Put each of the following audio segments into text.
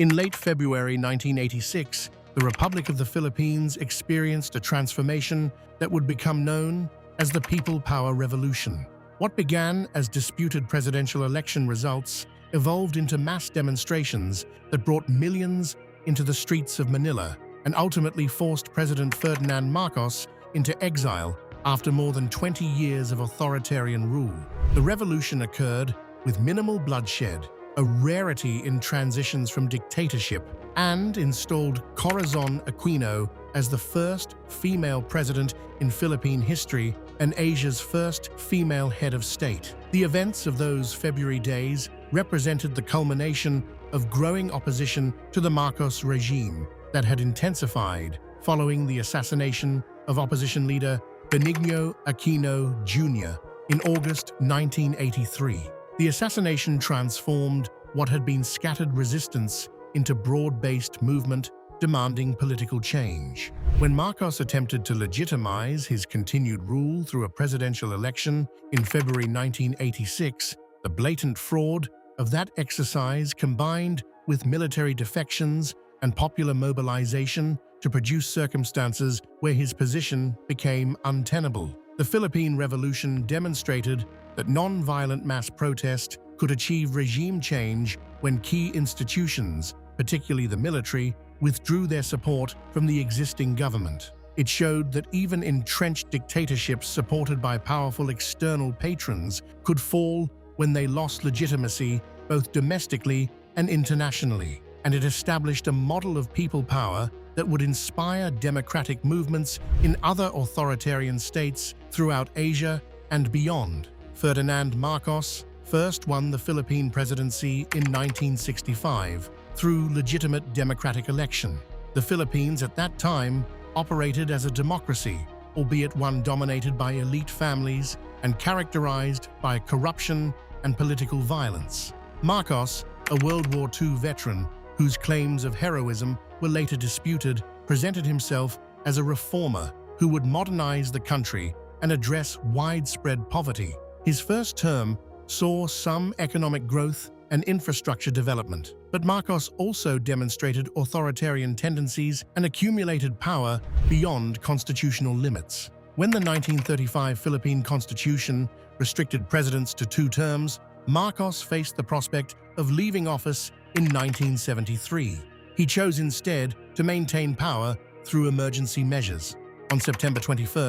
In late February 1986, the Republic of the Philippines experienced a transformation that would become known as the People Power Revolution. What began as disputed presidential election results evolved into mass demonstrations that brought millions into the streets of Manila and ultimately forced President Ferdinand Marcos into exile after more than 20 years of authoritarian rule. The revolution occurred with minimal bloodshed, a rarity in transitions from dictatorship, and installed Corazon Aquino as the first female president in Philippine history and Asia's first female head of state. The events of those February days represented the culmination of growing opposition to the Marcos regime that had intensified following the assassination of opposition leader Benigno Aquino Jr. in August 1983. The assassination transformed what had been scattered resistance into broad-based movement demanding political change. When Marcos attempted to legitimize his continued rule through a presidential election in February 1986, the blatant fraud of that exercise combined with military defections and popular mobilization to produce circumstances where his position became untenable. The Philippine Revolution demonstrated that non-violent mass protest could achieve regime change when key institutions, particularly the military, withdrew their support from the existing government. It showed that even entrenched dictatorships supported by powerful external patrons could fall when they lost legitimacy both domestically and internationally. And it established a model of people power that would inspire democratic movements in other authoritarian states throughout Asia and beyond. Ferdinand Marcos first won the Philippine presidency in 1965 through legitimate democratic election. The Philippines at that time operated as a democracy, albeit one dominated by elite families and characterized by corruption and political violence. Marcos, a World War II veteran whose claims of heroism were later disputed, presented himself as a reformer who would modernize the country and address widespread poverty. His first term saw some economic growth and infrastructure development, but Marcos also demonstrated authoritarian tendencies and accumulated power beyond constitutional limits. When the 1935 Philippine Constitution restricted presidents to 2 terms, Marcos faced the prospect of leaving office in 1973. He chose instead to maintain power through emergency measures. On September 21,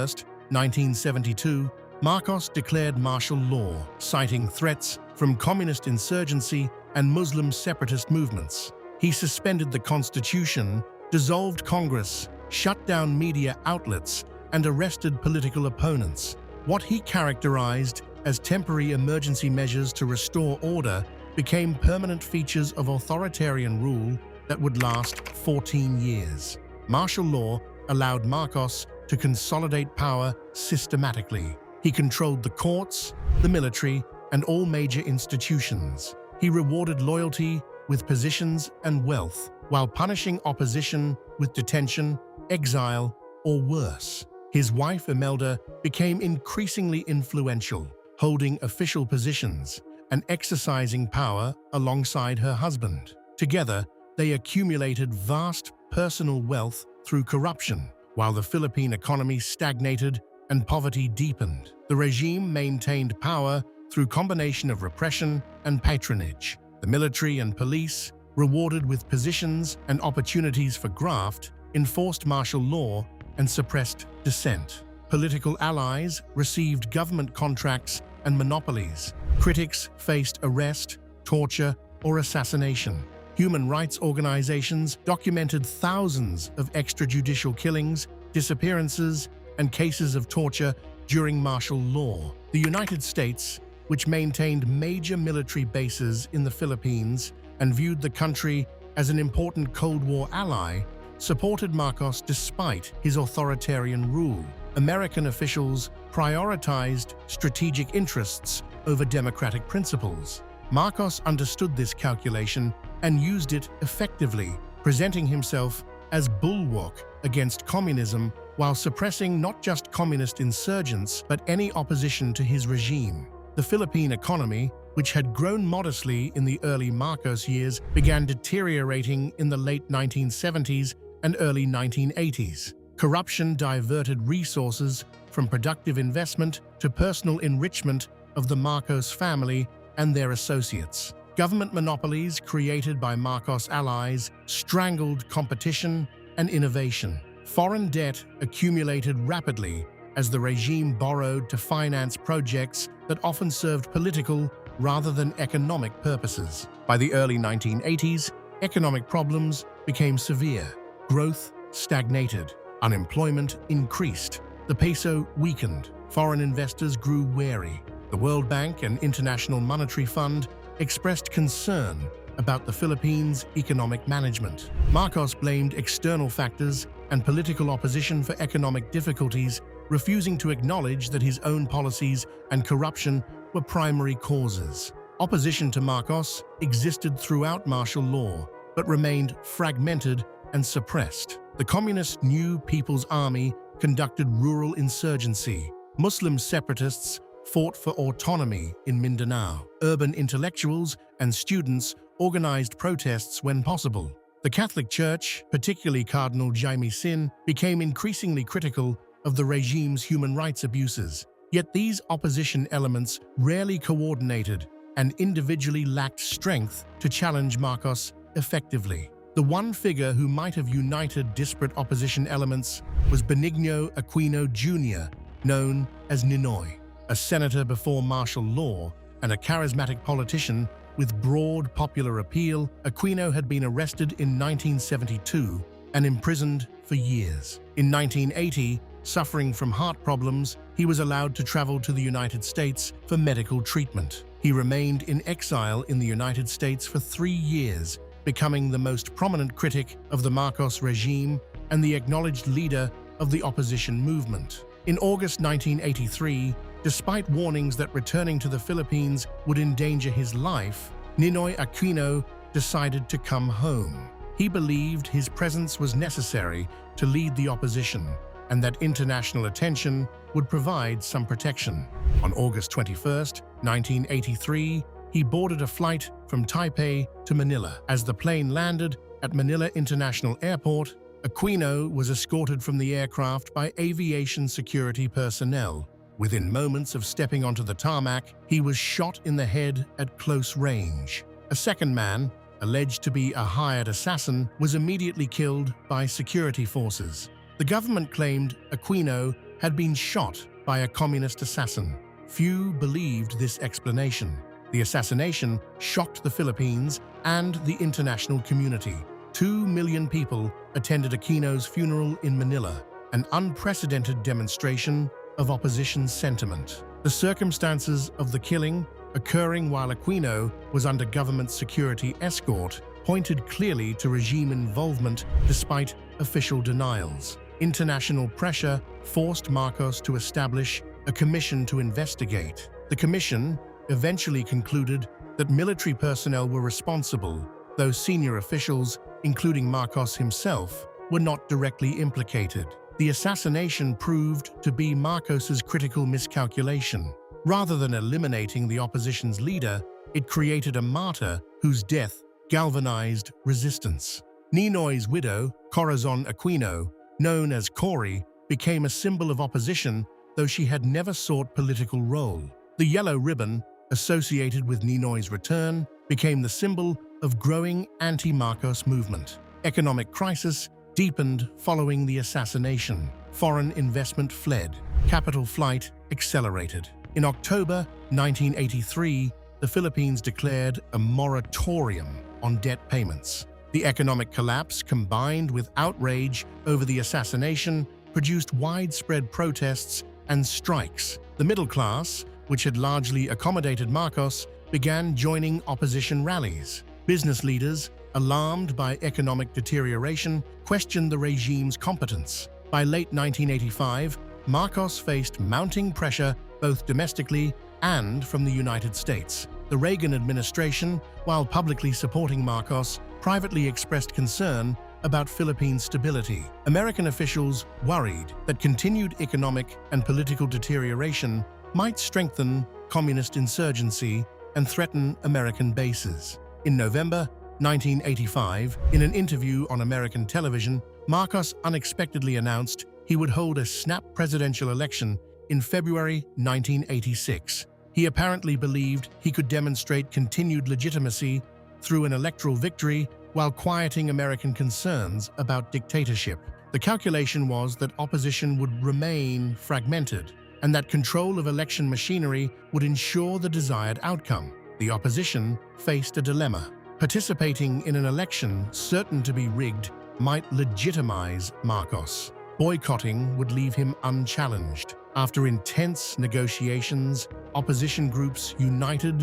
1972, Marcos declared martial law, citing threats from communist insurgency and Muslim separatist movements. He suspended the constitution, dissolved Congress, shut down media outlets, and arrested political opponents. What he characterized as temporary emergency measures to restore order became permanent features of authoritarian rule that would last 14 years. Martial law allowed Marcos to consolidate power systematically. He controlled the courts, the military, and all major institutions. He rewarded loyalty with positions and wealth, while punishing opposition with detention, exile, or worse. His wife Imelda became increasingly influential, holding official positions and exercising power alongside her husband. Together, they accumulated vast personal wealth through corruption, while the Philippine economy stagnated and poverty deepened. The regime maintained power through combination of repression and patronage. The military and police, rewarded with positions and opportunities for graft, enforced martial law and suppressed dissent. Political allies received government contracts and monopolies. Critics faced arrest, torture, or assassination. Human rights organizations documented thousands of extrajudicial killings, disappearances, and cases of torture during martial law. The United States, which maintained major military bases in the Philippines and viewed the country as an important Cold War ally, supported Marcos despite his authoritarian rule. American officials prioritized strategic interests over democratic principles. Marcos understood this calculation and used it effectively, presenting himself as bulwark against communism while suppressing not just communist insurgents but any opposition to his regime. The Philippine economy, which had grown modestly in the early Marcos years, began deteriorating in the late 1970s and early 1980s. Corruption diverted resources from productive investment to personal enrichment of the Marcos family and their associates. Government monopolies created by Marcos allies strangled competition and innovation. Foreign debt accumulated rapidly as the regime borrowed to finance projects that often served political rather than economic purposes. By the early 1980s, economic problems became severe. Growth stagnated. Unemployment increased. The peso weakened. Foreign investors grew wary. The World Bank and International Monetary Fund expressed concern about the Philippines' economic management. Marcos blamed external factors and political opposition for economic difficulties, refusing to acknowledge that his own policies and corruption were primary causes. Opposition to Marcos existed throughout martial law, but remained fragmented and suppressed. The Communist New People's Army conducted rural insurgency. Muslim separatists fought for autonomy in Mindanao. Urban intellectuals and students organized protests when possible. The Catholic Church, particularly Cardinal Jaime Sin, became increasingly critical of the regime's human rights abuses. Yet these opposition elements rarely coordinated and individually lacked strength to challenge Marcos effectively. The one figure who might have united disparate opposition elements was Benigno Aquino Jr., known as Ninoy. A senator before martial law and a charismatic politician with broad popular appeal, Aquino had been arrested in 1972 and imprisoned for years. In 1980, suffering from heart problems, he was allowed to travel to the United States for medical treatment. He remained in exile in the United States for 3 years, becoming the most prominent critic of the Marcos regime and the acknowledged leader of the opposition movement. In August 1983, despite warnings that returning to the Philippines would endanger his life, Ninoy Aquino decided to come home. He believed his presence was necessary to lead the opposition and that international attention would provide some protection. On August 21, 1983, he boarded a flight from Taipei to Manila. As the plane landed at Manila International Airport, Aquino was escorted from the aircraft by aviation security personnel. Within moments of stepping onto the tarmac, he was shot in the head at close range. A second man, alleged to be a hired assassin, was immediately killed by security forces. The government claimed Aquino had been shot by a communist assassin. Few believed this explanation. The assassination shocked the Philippines and the international community. 2 million people attended Aquino's funeral in Manila, an unprecedented demonstration of opposition sentiment. The circumstances of the killing, occurring while Aquino was under government security escort, pointed clearly to regime involvement despite official denials. International pressure forced Marcos to establish a commission to investigate. The commission eventually concluded that military personnel were responsible, though senior officials, including Marcos himself, were not directly implicated. The assassination proved to be Marcos's critical miscalculation. Rather than eliminating the opposition's leader, it created a martyr whose death galvanized resistance. Ninoy's widow, Corazon Aquino, known as Cory, became a symbol of opposition, though she had never sought political role. The yellow ribbon, associated with Ninoy's return, became the symbol of growing anti-Marcos movement. Economic crisis deepened following the assassination. Foreign investment fled. Capital flight accelerated. In October 1983, the Philippines declared a moratorium on debt payments. The economic collapse, combined with outrage over the assassination, produced widespread protests and strikes. The middle class, which had largely accommodated Marcos, began joining opposition rallies. Business leaders, alarmed by economic deterioration, questioned the regime's competence. By late 1985, Marcos faced mounting pressure both domestically and from the United States. The Reagan administration, while publicly supporting Marcos, privately expressed concern about Philippine stability. American officials worried that continued economic and political deterioration might strengthen communist insurgency and threaten American bases. In November 1985, in an interview on American television, Marcos unexpectedly announced he would hold a snap presidential election in February 1986. He apparently believed he could demonstrate continued legitimacy through an electoral victory while quieting American concerns about dictatorship. The calculation was that opposition would remain fragmented and that control of election machinery would ensure the desired outcome. The opposition faced a dilemma. Participating in an election certain to be rigged might legitimize Marcos. Boycotting would leave him unchallenged. After intense negotiations, opposition groups united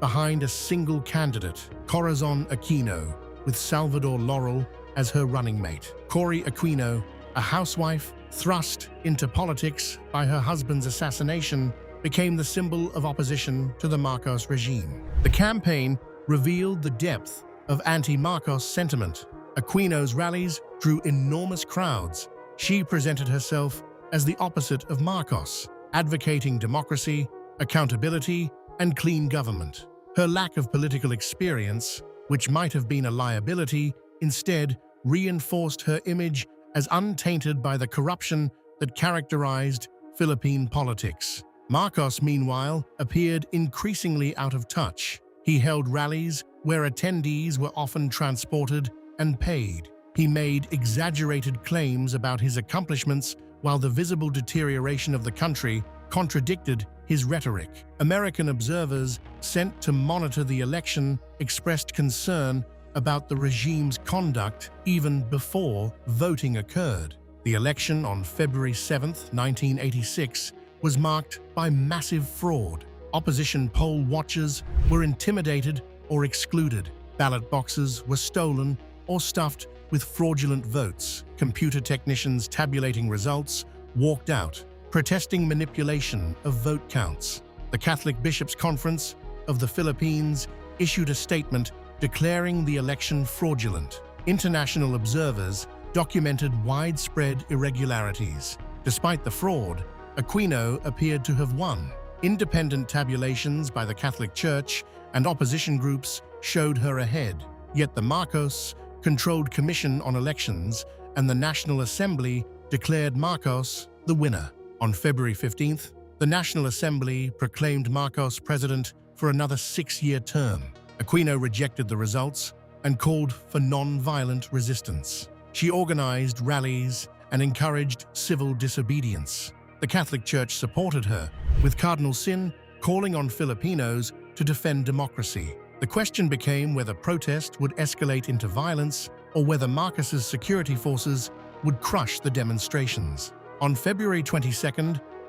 behind a single candidate, Corazon Aquino, with Salvador Laurel as her running mate. Cory Aquino, a housewife thrust into politics by her husband's assassination, became the symbol of opposition to the Marcos regime. The campaign revealed the depth of anti-Marcos sentiment. Aquino's rallies drew enormous crowds. She presented herself as the opposite of Marcos, advocating democracy, accountability, and clean government. Her lack of political experience, which might have been a liability, instead reinforced her image as untainted by the corruption that characterized Philippine politics. Marcos, meanwhile, appeared increasingly out of touch. He held rallies where attendees were often transported and paid. He made exaggerated claims about his accomplishments while the visible deterioration of the country contradicted his rhetoric. American observers sent to monitor the election expressed concern about the regime's conduct even before voting occurred. The election on February 7, 1986, was marked by massive fraud. Opposition poll watchers were intimidated or excluded. Ballot boxes were stolen or stuffed with fraudulent votes. Computer technicians tabulating results walked out, protesting manipulation of vote counts. The Catholic Bishops' Conference of the Philippines issued a statement declaring the election fraudulent. International observers documented widespread irregularities. Despite the fraud, Aquino appeared to have won. Independent tabulations by the Catholic Church and opposition groups showed her ahead. Yet the Marcos-controlled Commission on Elections and the National Assembly declared Marcos the winner. On February 15th, the National Assembly proclaimed Marcos president for another 6-year term. Aquino rejected the results and called for non-violent resistance. She organized rallies and encouraged civil disobedience. The Catholic Church supported her, with Cardinal Sin calling on Filipinos to defend democracy. The question became whether protest would escalate into violence or whether Marcos's security forces would crush the demonstrations. On February 22,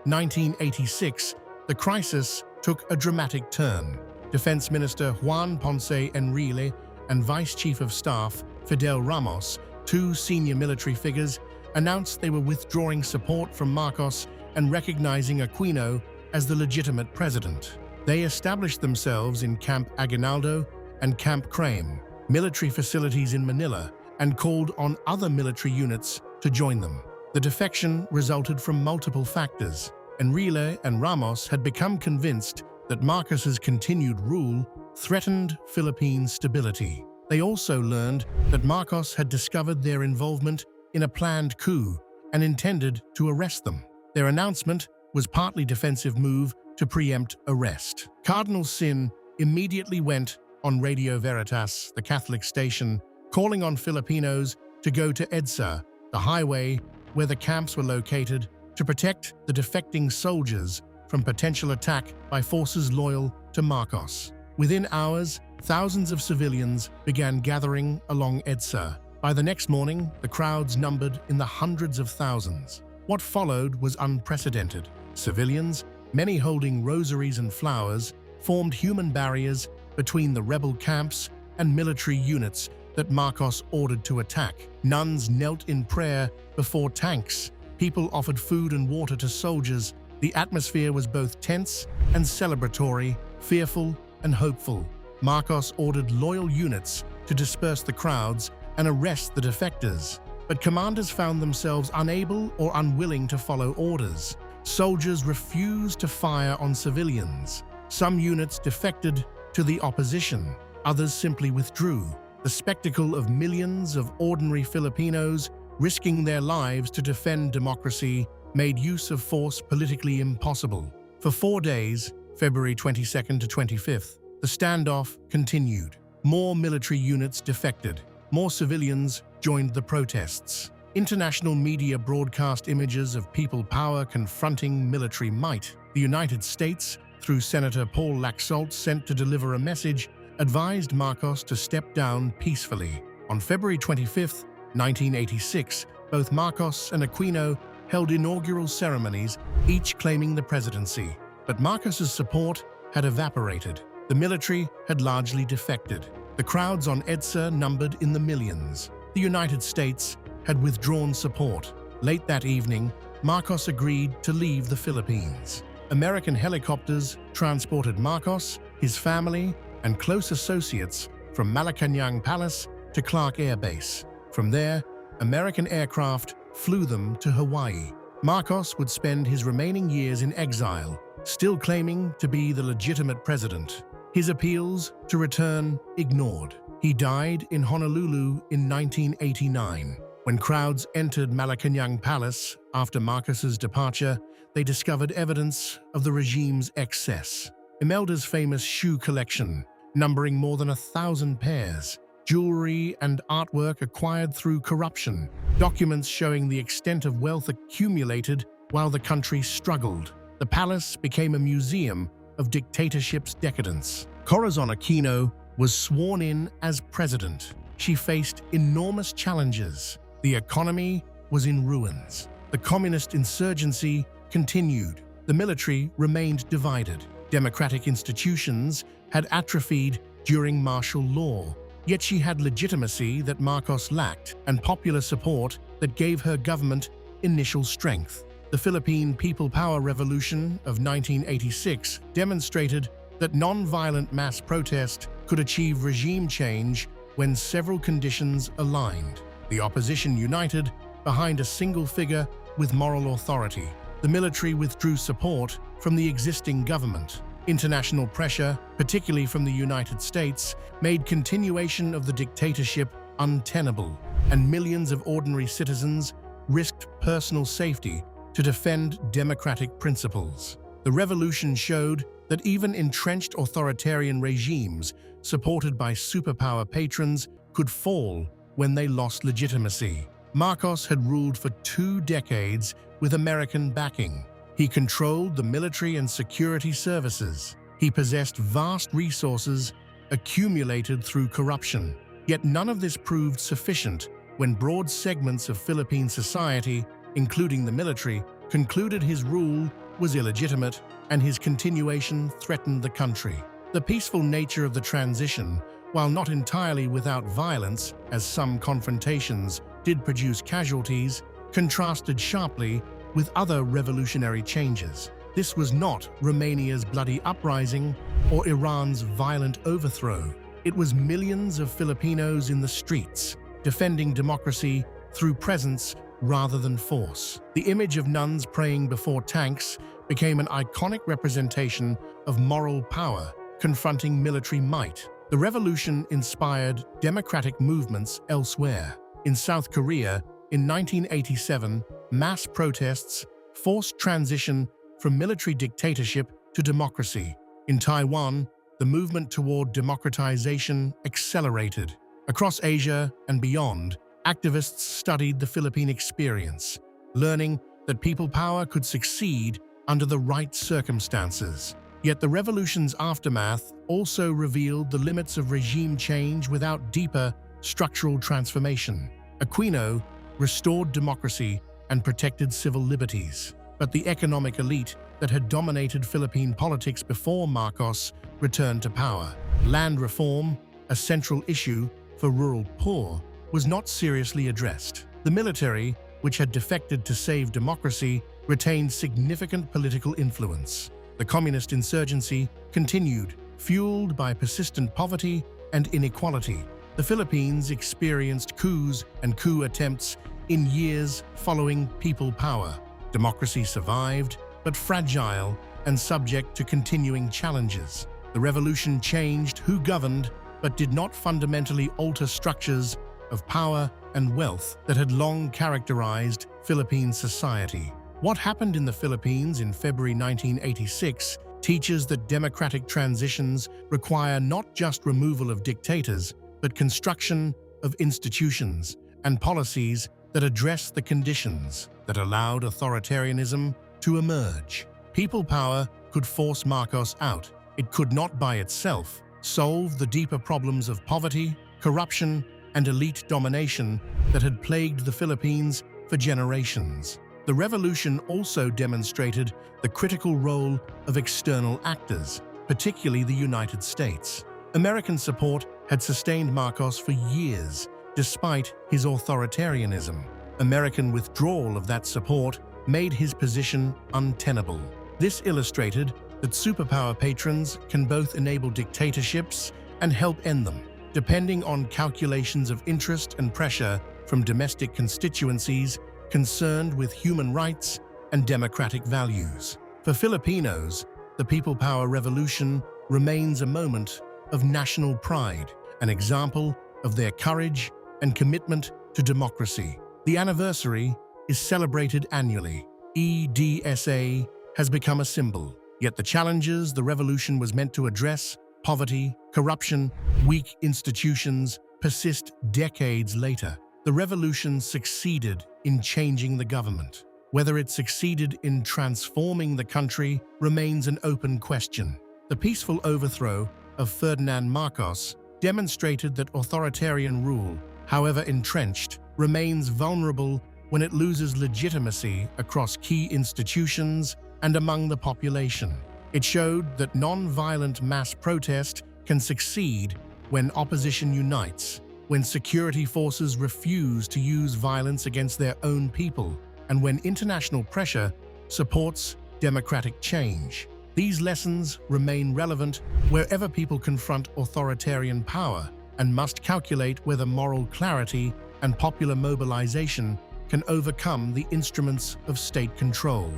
1986, the crisis took a dramatic turn. Defense Minister Juan Ponce Enrile and Vice Chief of Staff Fidel Ramos, two senior military figures, announced they were withdrawing support from Marcos and recognizing Aquino as the legitimate president. They established themselves in Camp Aguinaldo and Camp Crame, military facilities in Manila, and called on other military units to join them. The defection resulted from multiple factors. Enrile and Ramos had become convinced that Marcos's continued rule threatened Philippine stability. They also learned that Marcos had discovered their involvement in a planned coup and intended to arrest them. Their announcement was partly a defensive move to preempt arrest. Cardinal Sin immediately went on Radio Veritas, the Catholic station, calling on Filipinos to go to EDSA, the highway where the camps were located, to protect the defecting soldiers from potential attack by forces loyal to Marcos. Within hours, thousands of civilians began gathering along EDSA. By the next morning, the crowds numbered in the hundreds of thousands. What followed was unprecedented. Civilians, many holding rosaries and flowers, formed human barriers between the rebel camps and military units that Marcos ordered to attack. Nuns knelt in prayer before tanks. People offered food and water to soldiers. The atmosphere was both tense and celebratory, fearful and hopeful. Marcos ordered loyal units to disperse the crowds and arrest the defectors. But commanders found themselves unable or unwilling to follow orders. Soldiers refused to fire on civilians. Some units defected to the opposition, others simply withdrew. The spectacle of millions of ordinary Filipinos risking their lives to defend democracy made use of force politically impossible. For 4 days, February 22nd to 25th, the standoff continued. More military units defected. More civilians joined the protests. International media broadcast images of people power confronting military might. The United States, through Senator Paul Laxalt sent to deliver a message, advised Marcos to step down peacefully. On February 25, 1986, both Marcos and Aquino held inaugural ceremonies, each claiming the presidency. But Marcos's support had evaporated. The military had largely defected. The crowds on EDSA numbered in the millions. The United States had withdrawn support. Late that evening, Marcos agreed to leave the Philippines. American helicopters transported Marcos, his family, and close associates from Malacañang Palace to Clark Air Base. From there, American aircraft flew them to Hawaii. Marcos would spend his remaining years in exile, still claiming to be the legitimate president. His appeals to return ignored. He died in Honolulu in 1989. When crowds entered Malacañang Palace after Marcos's departure, they discovered evidence of the regime's excess. Imelda's famous shoe collection, numbering more than 1,000 pairs, jewelry and artwork acquired through corruption, documents showing the extent of wealth accumulated while the country struggled. The palace became a museum of dictatorship's decadence. Corazon Aquino was sworn in as president. She faced enormous challenges. The economy was in ruins. The communist insurgency continued. The military remained divided. Democratic institutions had atrophied during martial law. Yet she had legitimacy that Marcos lacked and popular support that gave her government initial strength. The Philippine People Power Revolution of 1986 demonstrated that nonviolent mass protest could achieve regime change when several conditions aligned. The opposition united behind a single figure with moral authority. The military withdrew support from the existing government. International pressure, particularly from the United States, made continuation of the dictatorship untenable, and millions of ordinary citizens risked personal safety to defend democratic principles. The revolution showed that even entrenched authoritarian regimes, supported by superpower patrons, could fall when they lost legitimacy. Marcos had ruled for 2 decades with American backing. He controlled the military and security services. He possessed vast resources accumulated through corruption. Yet none of this proved sufficient when broad segments of Philippine society, including the military, concluded his rule was illegitimate and his continuation threatened the country. The peaceful nature of the transition, while not entirely without violence, as some confrontations did produce casualties, contrasted sharply with other revolutionary changes. This was not Romania's bloody uprising or Iran's violent overthrow. It was millions of Filipinos in the streets, defending democracy through presence rather than force. The image of nuns praying before tanks became an iconic representation of moral power confronting military might. The revolution inspired democratic movements elsewhere. In South Korea, in 1987, mass protests forced transition from military dictatorship to democracy. In Taiwan, the movement toward democratization accelerated. Across Asia and beyond, activists studied the Philippine experience, learning that people power could succeed under the right circumstances. Yet the revolution's aftermath also revealed the limits of regime change without deeper structural transformation. Aquino restored democracy and protected civil liberties, but the economic elite that had dominated Philippine politics before Marcos returned to power. Land reform, a central issue for rural poor, was not seriously addressed. The military, which had defected to save democracy, retained significant political influence. The communist insurgency continued, fueled by persistent poverty and inequality. The Philippines experienced coups and coup attempts in years following people power. Democracy survived, but fragile and subject to continuing challenges. The revolution changed who governed, but did not fundamentally alter structures of power and wealth that had long characterized Philippine society. What happened in the Philippines in February 1986 teaches that democratic transitions require not just removal of dictators, but construction of institutions and policies that address the conditions that allowed authoritarianism to emerge. People power could force Marcos out. It could not by itself solve the deeper problems of poverty, corruption, and elite domination that had plagued the Philippines for generations. The revolution also demonstrated the critical role of external actors, particularly the United States. American support had sustained Marcos for years, despite his authoritarianism. American withdrawal of that support made his position untenable. This illustrated that superpower patrons can both enable dictatorships and help end them, depending on calculations of interest and pressure from domestic constituencies concerned with human rights and democratic values. For Filipinos, the People Power Revolution remains a moment of national pride, an example of their courage and commitment to democracy. The anniversary is celebrated annually. EDSA has become a symbol, yet the challenges the revolution was meant to address, poverty, corruption, weak institutions, persist decades later. The revolution succeeded in changing the government. Whether it succeeded in transforming the country remains an open question. The peaceful overthrow of Ferdinand Marcos demonstrated that authoritarian rule, however entrenched, remains vulnerable when it loses legitimacy across key institutions and among the population. It showed that non-violent mass protest can succeed when opposition unites, when security forces refuse to use violence against their own people, and when international pressure supports democratic change. These lessons remain relevant wherever people confront authoritarian power and must calculate whether moral clarity and popular mobilization can overcome the instruments of state control.